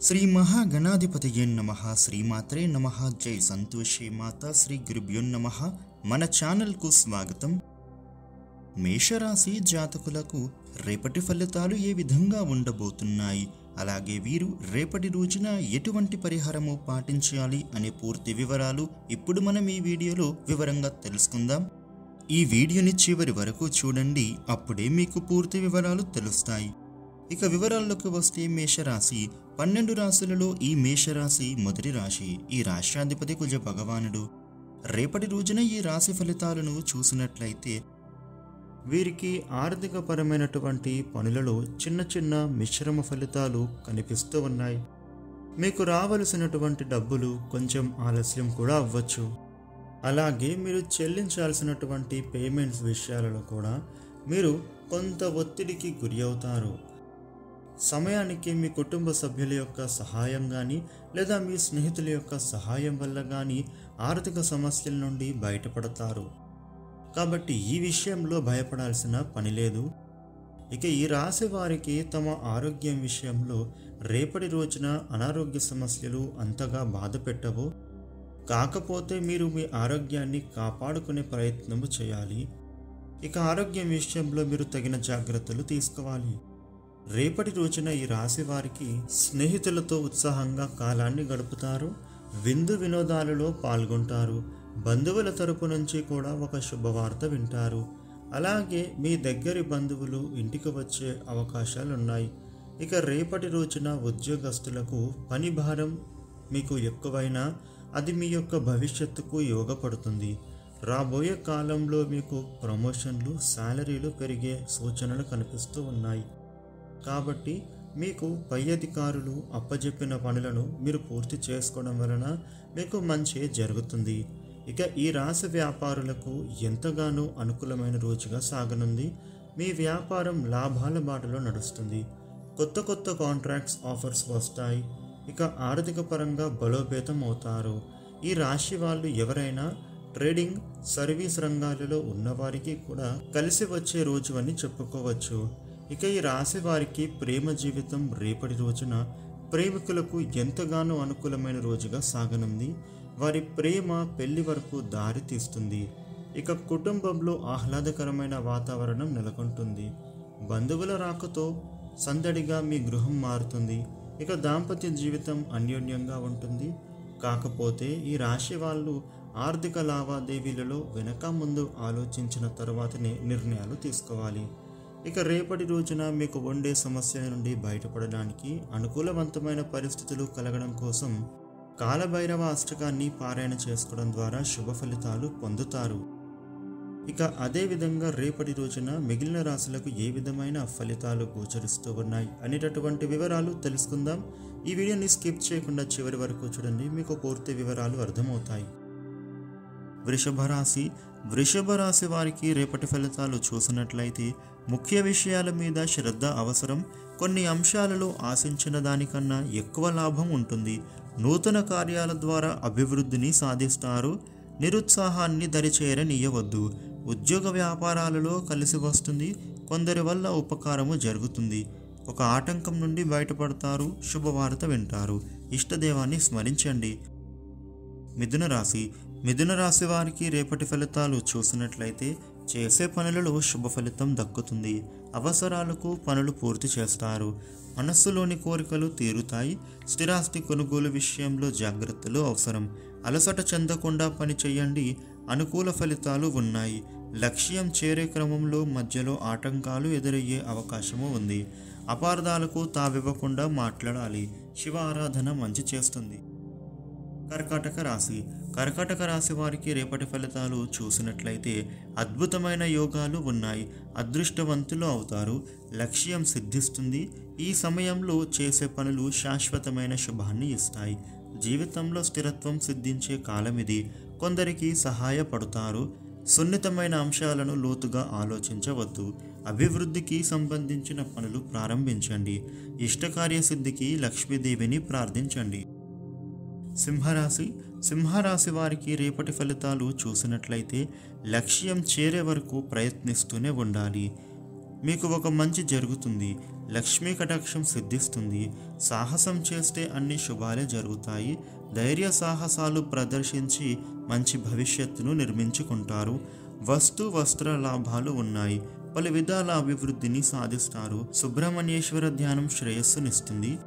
శ్రీ మహాగణాధిపతయే నమః. శ్రీమాత్రే నమః. జై సంతోషి మాత. శ్రీ గురుభ్యో నమః. మన ఛానల్కు స్వాగతం. మేషరాశి జాతకులకు రేపటి ఫలితాలు ఏ విధంగా ఉండబోతున్నాయి, అలాగే వీరు రేపటి రోజున ఎటువంటి పరిహారము పాటించాలి అనే పూర్తి వివరాలు ఇప్పుడు మనం ఈ వీడియోలో వివరంగా తెలుసుకుందాం. ఈ వీడియోని చివరి వరకు చూడండి, అప్పుడే మీకు పూర్తి వివరాలు తెలుస్తాయి. ఇక వివరాల్లోకి వస్తే మేషరాశి 12 రాశులలో ఈ మేషరాశి మొదటి రాశి. ఈ రాష్ట్రాధిపతి కుజ భగవానుడు. రేపటి రోజున ఈ రాశి ఫలితాలను చూసినట్లయితే వీరికి ఆర్థిక పరమైనటువంటి పనులలో చిన్న చిన్న మిశ్రమ ఫలితాలు కనిపిస్తూ ఉన్నాయి. మీకు రావలసినటువంటి డబ్బులు కొంచెం ఆలస్యం కూడా అవ్వచ్చు. అలాగే మీరు చెల్లించాల్సినటువంటి పేమెంట్స్ విషయాలలో కూడా మీరు కొంత ఒత్తిడికి గురి అవుతారు. సమయానికి మీ కుటుంబ సభ్యుల యొక్క సహాయం కానీ లేదా మీ స్నేహితుల యొక్క సహాయం వల్ల కానీ ఆర్థిక సమస్యల నుండి బయటపడతారు. కాబట్టి ఈ విషయంలో భయపడాల్సిన పని లేదు. ఇక ఈ రాశి వారికి తమ ఆరోగ్యం విషయంలో రేపటి రోజున అనారోగ్య సమస్యలు అంతగా బాధ పెట్టవు. కాకపోతే మీరు మీ ఆరోగ్యాన్ని కాపాడుకునే ప్రయత్నము చేయాలి. ఇక ఆరోగ్యం విషయంలో మీరు తగిన జాగ్రత్తలు తీసుకోవాలి. రేపటి రోజున ఈ రాశి వారికి స్నేహితులతో ఉత్సాహంగా కాలాన్ని గడుపుతారు. విందు వినోదాలలో పాల్గొంటారు. బంధువుల తరపు నుంచి కూడా ఒక శుభవార్త వింటారు. అలాగే మీ దగ్గరి బంధువులు ఇంటికి వచ్చే అవకాశాలున్నాయి. ఇక రేపటి రోజున ఉద్యోగస్తులకు పని భారం మీకు ఎక్కువైనా అది మీ యొక్క భవిష్యత్తుకు యోగపడుతుంది. రాబోయే కాలంలో మీకు ప్రమోషన్లు, శాలరీలు పెరిగే సూచనలు కనిపిస్తూ ఉన్నాయి. కాబట్టి మీకు పై అధికారులు అప్పజెప్పిన పనులను మీరు పూర్తి చేసుకోవడం వలన మీకు మంచి జరుగుతుంది. ఇక ఈ రాశి వ్యాపారులకు ఎంతగానో అనుకూలమైన రోజుగా సాగనుంది. మీ వ్యాపారం లాభాల బాటలో నడుస్తుంది. కొత్త కొత్త కాంట్రాక్ట్స్, ఆఫర్స్ వస్తాయి. ఇక ఆర్థిక పరంగా బలోపేతం అవుతారు. ఈ రాశి వాళ్ళు ఎవరైనా ట్రేడింగ్, సర్వీస్ రంగాలలో ఉన్నవారికి కూడా కలిసి వచ్చే రోజు అని చెప్పుకోవచ్చు. ఇక ఈ రాశి వారికి ప్రేమ జీవితం రేపటి రోజున ప్రేమికులకు ఎంతగానో అనుకూలమైన రోజుగా సాగనుంది. వారి ప్రేమ పెళ్లి వరకు దారి తీస్తుంది. ఇక కుటుంబంలో ఆహ్లాదకరమైన వాతావరణం నెలకొంటుంది. బంధువుల రాకతో సందడిగా మీ గృహం మారుతుంది. ఇక దాంపత్య జీవితం అన్యోన్యంగా ఉంటుంది. కాకపోతే ఈ రాశి వాళ్ళు ఆర్థిక లావాదేవీలలో వెనక ముందు ఆలోచించిన తర్వాతనే నిర్ణయాలు తీసుకోవాలి. ఇక రేపటి రోజున మీకు వండే సమస్యల నుండి బయటపడడానికి అనుకూలవంతమైన పరిస్థితులు కలగడం కోసం కాలభైరవ అష్టకాన్ని పారాయణ చేసుకోవడం ద్వారా శుభ ఫలితాలు పొందుతారు. ఇక అదేవిధంగా రేపటి రోజున మిగిలిన రాశులకు ఏ విధమైన ఫలితాలు గోచరిస్తూ ఉన్నాయి అనేటటువంటి వివరాలు తెలుసుకుందాం. ఈ వీడియోని స్కిప్ చేయకుండా చివరి వరకు చూడండి, మీకు పూర్తి వివరాలు అర్థమవుతాయి. వృషభ రాశి వారికి రేపటి ఫలితాలు చూసినట్లయితే ముఖ్య విషయాల మీద శ్రద్ధ అవసరం. కొన్ని అంశాలలో ఆశించిన దానికన్నా ఎక్కువ లాభం ఉంటుంది. నూతన కార్యాల ద్వారా అభివృద్ధిని సాధిస్తారు. నిరుత్సాహాన్ని దరిచేరనీయవద్దు. ఉద్యోగ వ్యాపారాలలో కలిసి వస్తుంది. కొందరి వల్ల ఉపకారము జరుగుతుంది. ఒక ఆటంకం నుండి బయటపడతారు. శుభవార్త వింటారు. ఇష్టదేవాన్ని స్మరించండి. మిథున రాశి వారికి రేపటి ఫలితాలు చూసినట్లయితే చేసే పనులలో శుభ ఫలితం దక్కుతుంది. అవసరాలకు పనులు పూర్తి చేస్తారు. మనస్సులోని కోరికలు తీరుతాయి. స్థిరాస్తి కొనుగోలు విషయంలో జాగ్రత్తలు అవసరం. అలసట చెందకుండా పని చేయండి. అనుకూల ఫలితాలు ఉన్నాయి. లక్ష్యం చేరే క్రమంలో మధ్యలో ఆటంకాలు ఎదురయ్యే అవకాశము ఉంది. అపార్థాలకు తావివ్వకుండా మాట్లాడాలి. శివ ఆరాధన మంచి చేస్తుంది. కర్కాటక రాశి వారికి రేపటి ఫలితాలు చూసినట్లయితే అద్భుతమైన యోగాలు ఉన్నాయి. అదృష్టవంతులు అవుతారు. లక్ష్యం సిద్ధిస్తుంది. ఈ సమయంలో చేసే పనులు శాశ్వతమైన శుభాన్ని ఇస్తాయి. జీవితంలో స్థిరత్వం సిద్ధించే కాలం ఇది. కొందరికి సహాయపడతారు. సున్నితమైన అంశాలను లోతుగా ఆలోచించవద్దు. అభివృద్ధికి సంబంధించిన పనులు ప్రారంభించండి. ఇష్టకార్యసిద్ధికి లక్ష్మీదేవిని ప్రార్థించండి. సింహరాశి వారికి రేపటి ఫలితాలు చూసినట్లయితే లక్ష్యం చేరే వరకు ప్రయత్నిస్తూనే ఉండాలి. మీకు ఒక మంచి జరుగుతుంది. లక్ష్మీ కటాక్షం సిద్ధిస్తుంది. సాహసం చేస్తే అన్ని శుభాలే జరుగుతాయి. ధైర్య సాహసాలు ప్రదర్శించి మంచి భవిష్యత్తును నిర్మించుకుంటారు. వస్త్ర లాభాలు ఉన్నాయి. పలు విధాల అభివృద్ధిని సాధిస్తారు. సుబ్రహ్మణ్యేశ్వర ధ్యానం శ్రేయస్సునిస్తుంది.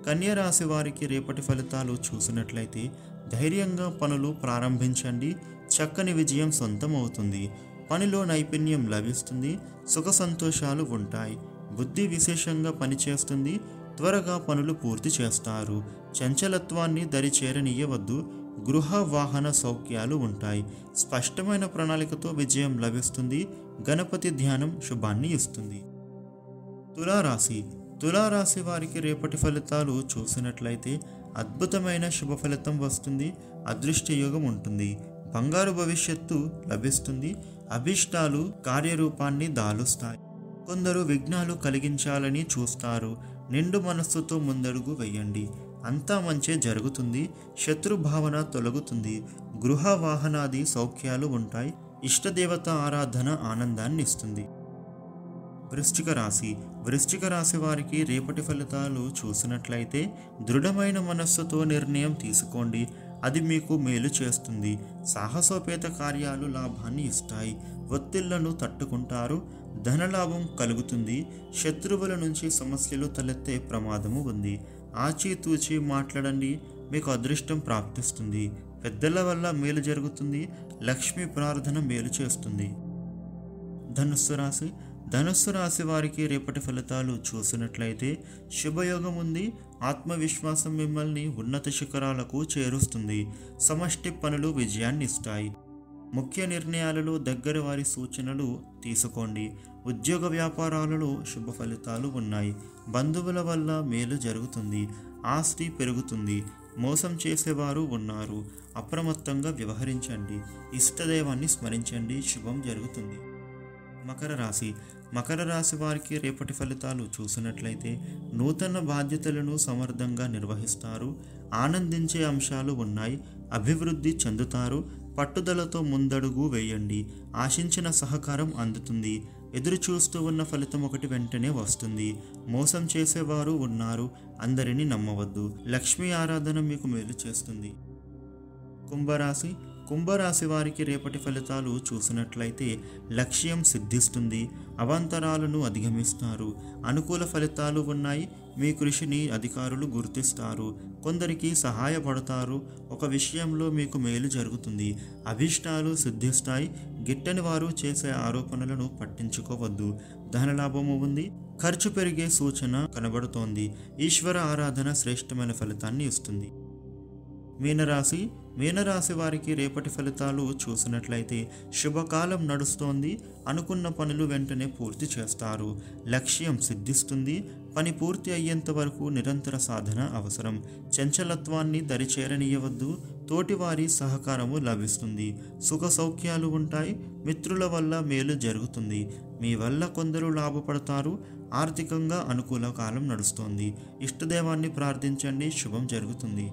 కన్యరాశి వారికి రేపటి ఫలితాలు చూసినట్లయితే ధైర్యంగా పనులు ప్రారంభించండి. చక్కని విజయం సొంతమవుతుంది. పనిలో నైపుణ్యం లభిస్తుంది. సుఖ సంతోషాలు ఉంటాయి. బుద్ధి విశేషంగా పనిచేస్తుంది. త్వరగా పనులు పూర్తి చేస్తారు. చంచలత్వాన్ని దరిచేరనీయవద్దు. గృహ వాహన సౌఖ్యాలు ఉంటాయి. స్పష్టమైన ప్రణాళికతో విజయం లభిస్తుంది. గణపతి ధ్యానం శుభాన్ని ఇస్తుంది. తులారాశి వారికి రేపటి ఫలితాలు చూసినట్లయితే అద్భుతమైన శుభ ఫలితం వస్తుంది. అదృష్ట యోగం ఉంటుంది. బంగారు భవిష్యత్తు లభిస్తుంది. అభిష్టాలు కార్యరూపాన్ని దాలుస్తాయి. కొందరు విఘ్నాలు కలిగించాలని చూస్తారు. నిండు మనస్సుతో ముందడుగు వేయండి. అంతా మంచే జరుగుతుంది. శత్రు భావన తొలగుతుంది. గృహ వాహనాది సౌఖ్యాలు ఉంటాయి. ఇష్టదేవత ఆరాధన ఆనందాన్ని ఇస్తుంది. వృశ్చిక రాశి వారికి రేపటి ఫలితాలు చూసినట్లయితే దృఢమైన మనస్సుతో నిర్ణయం తీసుకోండి. అది మీకు మేలు చేస్తుంది. సాహసోపేత కార్యాలు లాభాన్ని ఇస్తాయి. ఒత్తిళ్లను తట్టుకుంటారు. ధనలాభం కలుగుతుంది. శత్రువుల నుంచి సమస్యలు తలెత్తే ప్రమాదము ఉంది. ఆచితూచి మాట్లాడండి. మీకు అదృష్టం ప్రాప్తిస్తుంది. పెద్దల వల్ల మేలు జరుగుతుంది. లక్ష్మీ ప్రార్థన మేలు చేస్తుంది. ధనుస్సు రాశి వారికి రేపటి ఫలితాలు చూసినట్లయితే శుభయోగం ఉంది. ఆత్మవిశ్వాసం మిమ్మల్ని ఉన్నత శిఖరాలకు చేరుస్తుంది. సమష్టి పనులు విజయాన్ని ఇస్తాయి. ముఖ్య నిర్ణయాలలో దగ్గర వారి సూచనలు తీసుకోండి. ఉద్యోగ వ్యాపారాలలో శుభ ఫలితాలు ఉన్నాయి. బంధువుల వల్ల మేలు జరుగుతుంది. ఆస్తి పెరుగుతుంది. మోసం చేసేవారు ఉన్నారు. అప్రమత్తంగా వ్యవహరించండి. ఇష్టదైవాన్ని స్మరించండి. శుభం జరుగుతుంది. మకర రాశి వారికి రేపటి ఫలితాలు చూసినట్లయితే నూతన బాధ్యతలను సమర్థంగా నిర్వహిస్తారు. ఆనందించే అంశాలు ఉన్నాయి. అభివృద్ధి చెందుతారు. పట్టుదలతో ముందడుగు వేయండి. ఆశించిన సహకారం అందుతుంది. ఎదురు చూస్తూ ఉన్న ఫలితం ఒకటి వెంటనే వస్తుంది. మోసం చేసేవారు ఉన్నారు. అందరినీ నమ్మవద్దు. లక్ష్మీ ఆరాధన మీకు మేలు చేస్తుంది. కుంభరాశి వారికి రేపటి ఫలితాలు చూసినట్లయితే లక్ష్యం సిద్ధిస్తుంది. అవాంతరాలను అధిగమిస్తారు. అనుకూల ఫలితాలు ఉన్నాయి. మీ కృషిని అధికారులు గుర్తిస్తారు. కొందరికి సహాయపడతారు. ఒక విషయంలో మీకు మేలు జరుగుతుంది. అభిష్టాలు సిద్ధిస్తాయి. గిట్టని వారు చేసే ఆరోపణలను పట్టించుకోవద్దు. ధనలాభము ఉంది. ఖర్చు పెరిగే సూచన కనబడుతోంది. ఈశ్వర ఆరాధన శ్రేష్టమైన ఫలితాన్ని ఇస్తుంది. మీనరాశి వారికి రేపటి ఫలితాలు చూసినట్లయితే శుభకాలం నడుస్తోంది. అనుకున్న పనులు వెంటనే పూర్తి చేస్తారు. లక్ష్యం సిద్ధిస్తుంది. పని పూర్తి అయ్యేంత వరకు నిరంతర సాధన అవసరం. చంచలత్వాన్ని దరిచేరనీయవద్దు. తోటివారి సహకారము లభిస్తుంది. సుఖ సౌఖ్యాలు ఉంటాయి. మిత్రుల వల్ల మేలు జరుగుతుంది. మీ వల్ల కొందరు లాభపడతారు. ఆర్థికంగా అనుకూల కాలం నడుస్తోంది. ఇష్టదేవాన్ని ప్రార్థించండి. శుభం జరుగుతుంది.